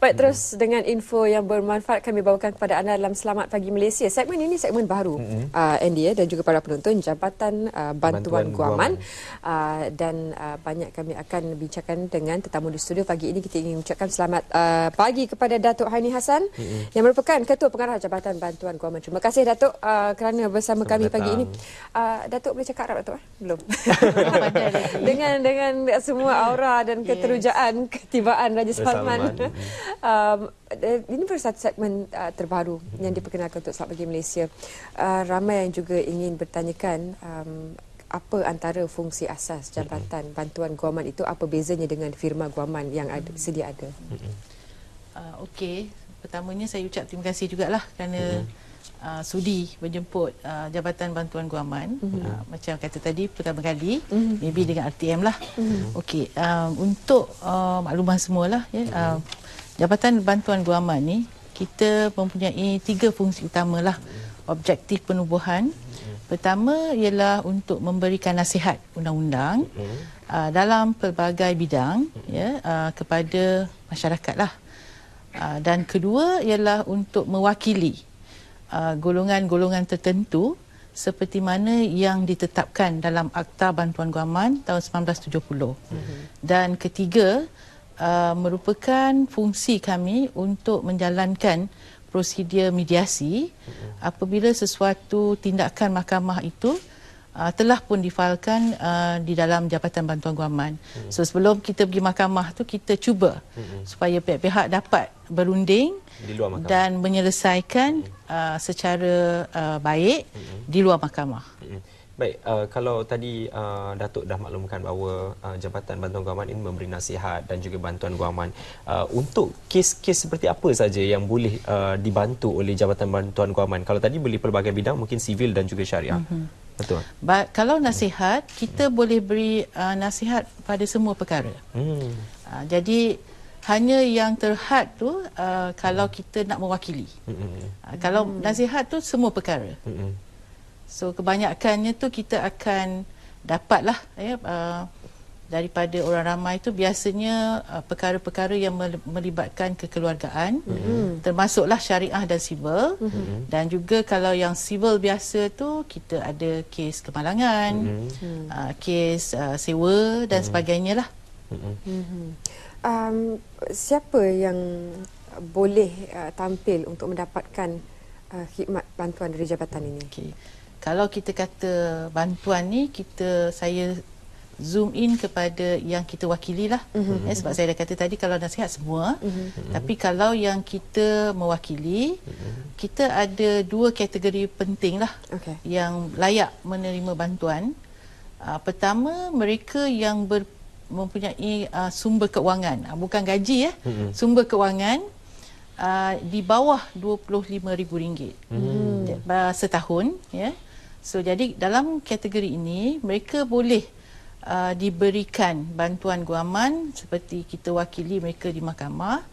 Baik, terus dengan info yang bermanfaat kami bawakan kepada anda dalam Selamat Pagi Malaysia. Segmen ini segmen baru, Andy dan juga para penonton, Jabatan Bantuan Guaman. Dan banyak kami akan bincangkan dengan tetamu di studio. Pagi ini kita ingin mengucapkan selamat pagi kepada Datuk Haini Hassan yang merupakan Ketua Pengarah Jabatan Bantuan Guaman. Terima kasih Datuk kerana bersama kami pagi ini. Datuk boleh cakap Arab Datuk? Belum. dengan semua aura dan keterujaan ketibaan Raja Salman. Ini baru satu segmen terbaru yang diperkenalkan untuk Selamat Pagi Malaysia. Ramai yang juga ingin bertanyakan apa antara fungsi asas Jabatan Bantuan Guaman itu, apa bezanya dengan firma Guaman yang sedia ada. Okey, pertamanya saya ucap terima kasih jugalah kerana sudi menjemput Jabatan Bantuan Guaman. Macam kata tadi, pertama kali, maybe dengan RTM lah. Okey, untuk makluman semualah, ya, Jabatan Bantuan Guaman ni, kita mempunyai 3 fungsi utama lah. Objektif penubuhan. Pertama ialah untuk memberikan nasihat undang-undang dalam pelbagai bidang, ya, kepada masyarakat lah. Dan kedua ialah untuk mewakili golongan-golongan tertentu seperti mana yang ditetapkan dalam Akta Bantuan Guaman tahun 1970. Dan ketiga, merupakan fungsi kami untuk menjalankan prosedur mediasi apabila sesuatu tindakan mahkamah itu telah pun difailkan di dalam Jabatan Bantuan Guaman. So sebelum kita pergi mahkamah tu, kita cuba supaya pihak-pihak dapat berunding dan menyelesaikan secara baik di luar mahkamah. Baik, kalau tadi Datuk dah maklumkan bahawa Jabatan Bantuan Guaman ini memberi nasihat dan juga bantuan guaman. Untuk kes-kes seperti apa saja yang boleh dibantu oleh Jabatan Bantuan Guaman? Kalau tadi boleh pelbagai bidang, mungkin sivil dan juga syariah. Betul. Kalau nasihat, kita boleh beri nasihat pada semua perkara. Jadi hanya yang terhad tu kalau kita nak mewakili. Kalau nasihat tu semua perkara. So kebanyakannya tu kita akan dapatlah, ya, daripada orang ramai tu biasanya perkara-perkara yang melibatkan kekeluargaan, termasuklah syariah dan sivil. Dan juga kalau yang sivil biasa tu kita ada kes kemalangan, kes sewa dan sebagainya lah. Siapa yang boleh tampil untuk mendapatkan khidmat bantuan dari jabatan ini? Kalau kita kata bantuan ni, saya zoom in kepada yang kita wakili lah. Sebab saya dah kata tadi, kalau nasihat semua. Tapi kalau yang kita mewakili, kita ada 2 kategori penting lah yang layak menerima bantuan. Pertama, mereka yang mempunyai sumber keuangan, bukan gaji, ya, sumber keuangan di bawah RM25,000 setahun, ya. So jadi dalam kategori ini mereka boleh diberikan bantuan guaman seperti kita wakili mereka di mahkamah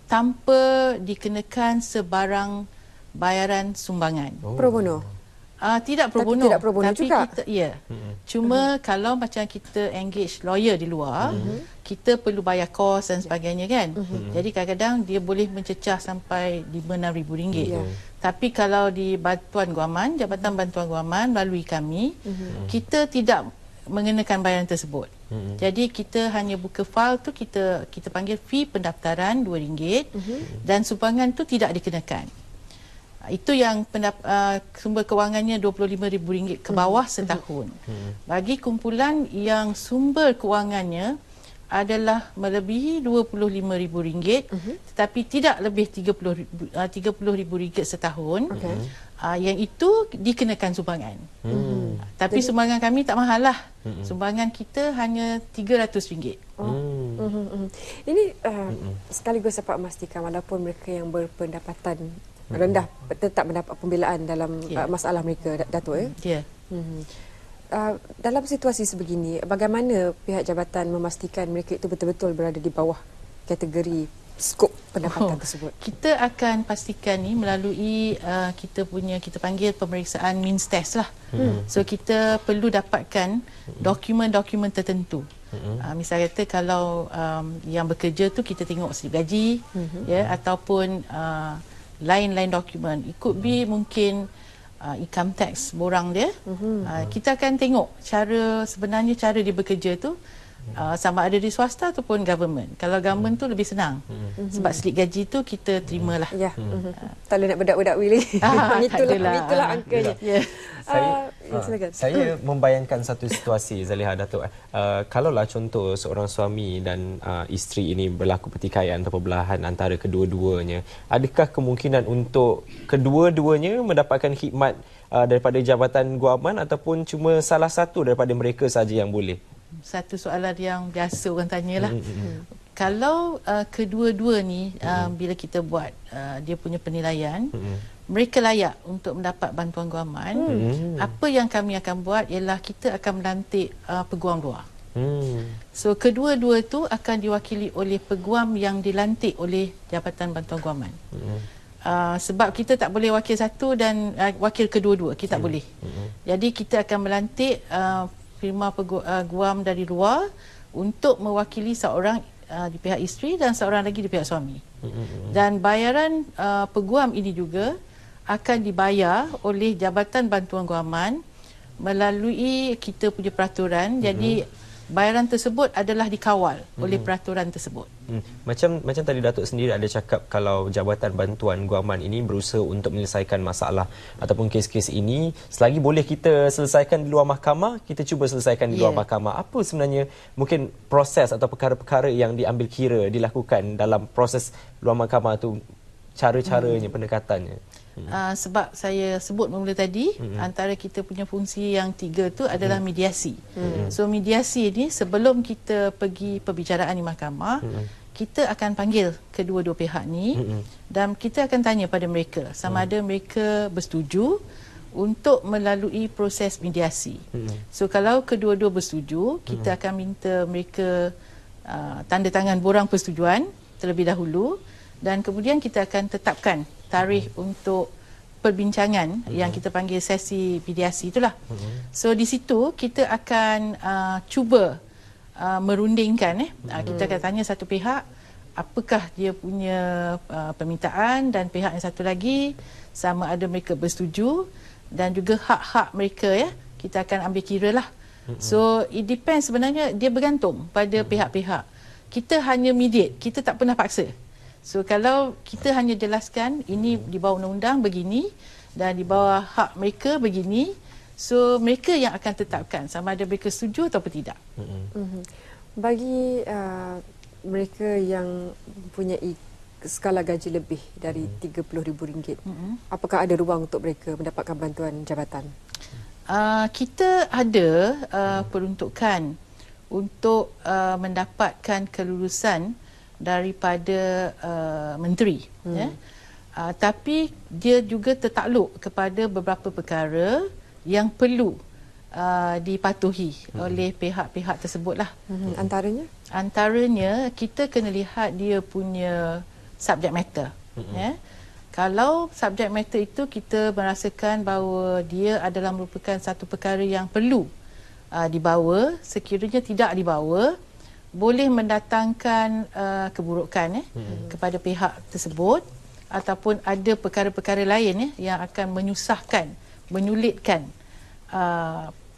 tanpa dikenakan sebarang bayaran sumbangan. Pro bono? Tidak pro bono. Tidak pro bono tapi juga? Kita, ya. Cuma kalau macam kita engage lawyer di luar, kita perlu bayar kos dan sebagainya, kan. Jadi kadang-kadang dia boleh mencecah sampai RM5,000-6,000. Tapi kalau di Bantuan Guaman, Jabatan Bantuan Guaman melalui kami, kita tidak mengenakan bayaran tersebut. Jadi kita hanya buka file tu, kita panggil fee pendaftaran RM2 dan sumbangan tu tidak dikenakan. Itu yang sumber kewangannya RM25,000 ke bawah setahun. Bagi kumpulan yang sumber kewangannya adalah melebihi RM25,000 tetapi tidak lebih RM30,000 setahun, yang itu dikenakan sumbangan. Tapi sumbangan kami tak mahal lah. Sumbangan kita hanya RM300. Ini sekaligus dapat memastikan walaupun mereka yang berpendapatan rendah tetap mendapat pembelaan dalam masalah mereka, Datuk, ya? Dalam situasi sebegini, bagaimana pihak jabatan memastikan mereka itu betul-betul berada di bawah kategori skop pendapatan tersebut? Kita akan pastikan ni melalui kita panggil pemeriksaan means test lah. So kita perlu dapatkan dokumen-dokumen tertentu. Misal kata kalau yang bekerja tu kita tengok slip gaji, ya, ataupun lain-lain dokumen. It could be mungkin income tax borang dia. Kita akan tengok sebenarnya cara dia bekerja tu sama ada di swasta ataupun government. Kalau government tu lebih senang. Sebab slip gaji tu kita terimalah. Ya. Tak boleh nak bedak-bedak Willy. Itulah angkanya. Saya membayangkan satu situasi, Zaliha, Datuk. Kalaulah contoh seorang suami dan isteri ini berlaku pertikaian atau perbelahan antara kedua-duanya, adakah kemungkinan untuk kedua-duanya mendapatkan khidmat daripada Jabatan Guaman ataupun cuma salah satu daripada mereka saja yang boleh? Satu soalan yang biasa orang tanyalah. Kalau kedua-dua ni bila kita buat dia punya penilaian, mereka layak untuk mendapat bantuan guaman, apa yang kami akan buat ialah kita akan melantik peguam luar. So kedua-dua tu akan diwakili oleh peguam yang dilantik oleh Jabatan Bantuan Guaman. Sebab kita tak boleh wakil satu dan wakil kedua-dua, kita tak boleh. Jadi kita akan melantik firma guam dari luar untuk mewakili seorang di pihak isteri dan seorang lagi di pihak suami. Dan bayaran peguam ini juga akan dibayar oleh Jabatan Bantuan Guaman melalui kita punya peraturan. Jadi bayaran tersebut adalah dikawal oleh peraturan tersebut. Macam tadi Datuk sendiri ada cakap kalau Jabatan Bantuan Guaman ini berusaha untuk menyelesaikan masalah ataupun kes-kes ini, selagi boleh kita selesaikan di luar mahkamah, kita cuba selesaikan di luar mahkamah. Apa sebenarnya mungkin proses atau perkara-perkara yang diambil kira dilakukan dalam proses luar mahkamah tu, cara-caranya, pendekatannya? Sebab saya sebut mula tadi, antara kita punya fungsi yang 3 tu adalah mediasi. So mediasi ni sebelum kita pergi perbicaraan di mahkamah, kita akan panggil kedua-dua pihak ni dan kita akan tanya pada mereka sama ada mereka bersetuju untuk melalui proses mediasi. So kalau kedua-dua bersetuju, kita akan minta mereka tanda tangan borang persetujuan terlebih dahulu dan kemudian kita akan tetapkan tarikh untuk perbincangan yang kita panggil sesi mediasi itulah. So di situ kita akan cuba merundingkan kita akan tanya satu pihak apakah dia punya permintaan dan pihak yang satu lagi sama ada mereka bersetuju dan juga hak-hak mereka kita akan ambil kira lah. So it depends, sebenarnya dia bergantung pada pihak-pihak. Kita hanya mediate, kita tak pernah paksa. So kalau kita hanya jelaskan ini di bawah undang-undang begini dan di bawah hak mereka begini, so mereka yang akan tetapkan sama ada mereka setuju atau tidak. Bagi mereka yang mempunyai skala gaji lebih dari RM30,000, apakah ada ruang untuk mereka mendapatkan bantuan jabatan? Kita ada peruntukan untuk mendapatkan kelulusan daripada menteri, tapi dia juga tertakluk kepada beberapa perkara yang perlu dipatuhi oleh pihak-pihak tersebutlah. Antaranya kita kena lihat dia punya subject matter. Kalau subject matter itu kita merasakan bahawa dia adalah merupakan satu perkara yang perlu dibawa, sekiranya tidak dibawa boleh mendatangkan keburukan kepada pihak tersebut ataupun ada perkara-perkara lain yang akan menyusahkan, menyulitkan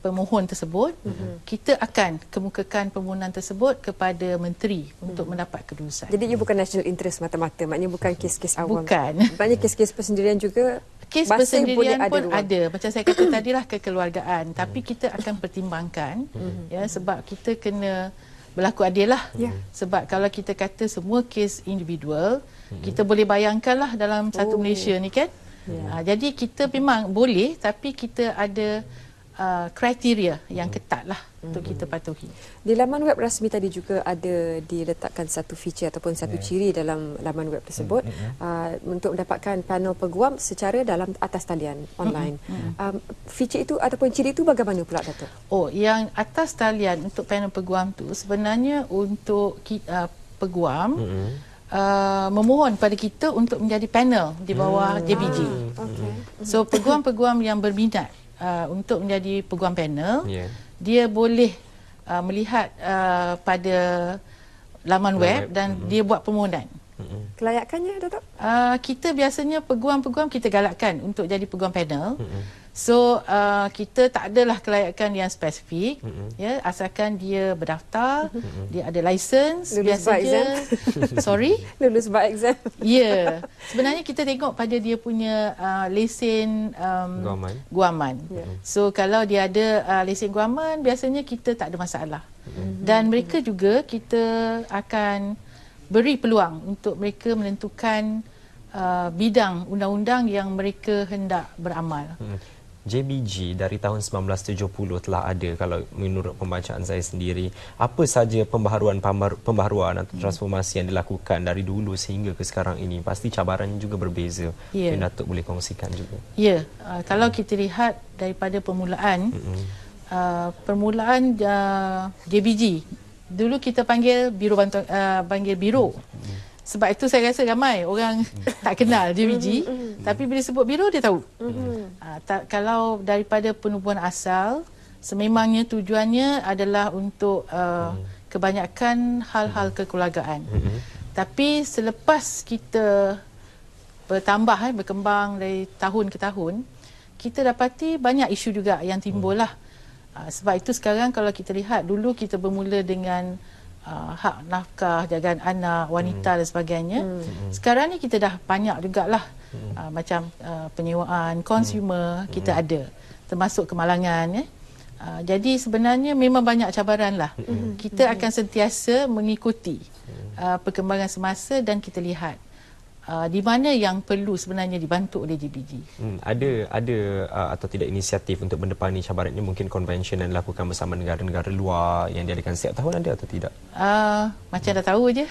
pemohon tersebut, kita akan kemukakan permohonan tersebut kepada menteri untuk mendapat kelulusan. Jadi ia bukan national interest mata-mata, maknanya bukan kes-kes awam. Bukan. Maknanya kes-kes persendirian juga. Kes persendirian pun ada. Macam saya kata tadilah kekeluargaan, tapi kita akan pertimbangkan sebab kita kena berlaku adil lah. Sebab kalau kita kata semua kes individual, kita boleh bayangkanlah dalam satu Malaysia ni kan. Jadi kita memang boleh, tapi kita ada kriteria yang ketat lah untuk kita patuhi. Di laman web rasmi tadi juga ada diletakkan satu feature ataupun satu ciri dalam laman web tersebut untuk mendapatkan panel peguam secara dalam atas talian online. Feature itu ataupun ciri itu bagaimana pula, Datuk? Yang atas talian untuk panel peguam tu sebenarnya untuk peguam memohon pada kita untuk menjadi panel di bawah JBG. So peguam-peguam yang berminat untuk menjadi peguam panel, dia boleh melihat pada laman web dan dia buat permohonan. Kelayakannya, Datuk? Kita biasanya peguam-peguam kita galakkan untuk jadi peguam panel. So kita tak adalah kelayakan yang spesifik, ya, asalkan dia berdaftar, dia ada lisens, Lulus biasanya sorry, lulus bar exam. ya, sebenarnya kita tengok pada dia punya lesen guaman. So kalau dia ada lesen guaman, biasanya kita tak ada masalah. Dan mereka juga kita akan beri peluang untuk mereka menentukan bidang undang-undang yang mereka hendak beramal. JBG dari tahun 1970 telah ada, kalau menurut pembacaan saya sendiri. Apa saja pembaharuan atau transformasi yang dilakukan dari dulu sehingga ke sekarang ini? Pasti cabarannya juga berbeza. Mungkin Datuk boleh kongsikan juga. Ya, kalau kita lihat daripada permulaan, JBG, dulu kita panggil Biro Bantuan, panggil Biro. Sebab itu saya rasa ramai orang tak kenal JBG, tapi bila sebut biro dia tahu. Kalau daripada penubuhan asal, sememangnya tujuannya adalah untuk kebanyakan hal-hal kekeluargaan. Tapi selepas kita berkembang dari tahun ke tahun, kita dapati banyak isu juga yang timbul lah. Sebab itu sekarang kalau kita lihat, dulu kita bermula dengan hak nafkah, jagaan anak, wanita dan sebagainya. Sekarang ni kita dah banyak jugalah macam penyewaan, consumer, kita ada, termasuk kemalangan. Jadi sebenarnya memang banyak cabaran lah. Kita akan sentiasa mengikuti perkembangan semasa dan kita lihat di mana yang perlu sebenarnya dibantu oleh JBG. Ada atau tidak inisiatif untuk mendepani cabaran ini? Mungkin konvensyen yang dilakukan bersama negara-negara luar yang diadakan setiap tahun, ada atau tidak? Macam dah tahu je.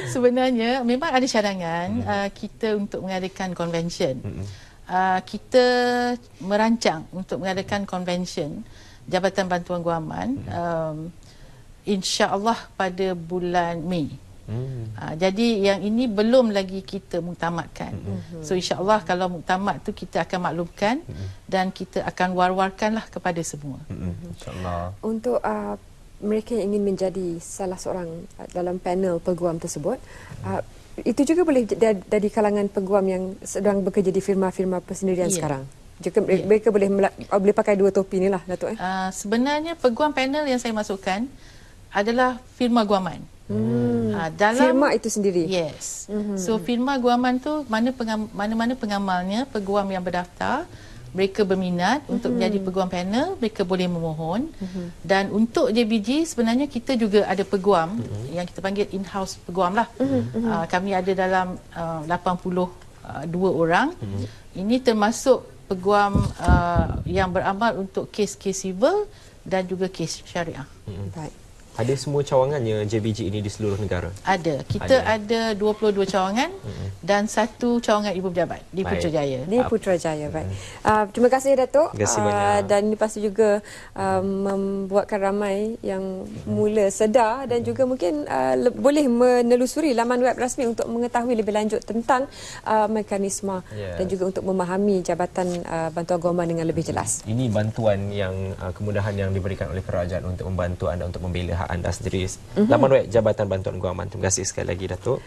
Sebenarnya memang ada cadangan kita untuk mengadakan konvensyen. Kita merancang untuk mengadakan konvensyen Jabatan Bantuan Guaman insya-Allah pada bulan Mei. Jadi yang ini belum lagi kita muktamadkan. So insya-Allah kalau muktamad tu kita akan maklumkan dan kita akan war-warkanlah kepada semua. Insya-Allah. Untuk mereka yang ingin menjadi salah seorang dalam panel peguam tersebut, itu juga boleh dari kalangan peguam yang sedang bekerja di firma-firma persendirian sekarang. Juga mereka boleh pakai dua topi ni lah, Datuk. Sebenarnya peguam panel yang saya masukkan adalah firma guaman. Dalam firma itu sendiri? Yes. So firma guaman tu mana-mana pengamalnya, peguam yang berdaftar, mereka berminat untuk menjadi peguam panel, mereka boleh memohon. Dan untuk JBG sebenarnya kita juga ada peguam yang kita panggil in-house peguam lah. Kami ada dalam 82 orang. Ini termasuk peguam yang beramal untuk kes-kes civil dan juga kes syariah. Baik. Ada semua cawangannya JBG ini di seluruh negara? Ada. Kita ada 22 cawangan dan 1 cawangan ibu pejabat di Putrajaya. Di Putrajaya, baik. Terima kasih, Datuk. Terima kasih banyak. Dan ini pasti juga membuatkan ramai yang mula sedar dan juga mungkin boleh menelusuri laman web rasmi untuk mengetahui lebih lanjut tentang mekanisme dan juga untuk memahami Jabatan Bantuan Guaman dengan lebih jelas. Ini bantuan yang kemudahan yang diberikan oleh kerajaan untuk membantu anda untuk membela hak anda sendiri. Laman web Jabatan Bantuan Guaman. Terima kasih sekali lagi, Datuk.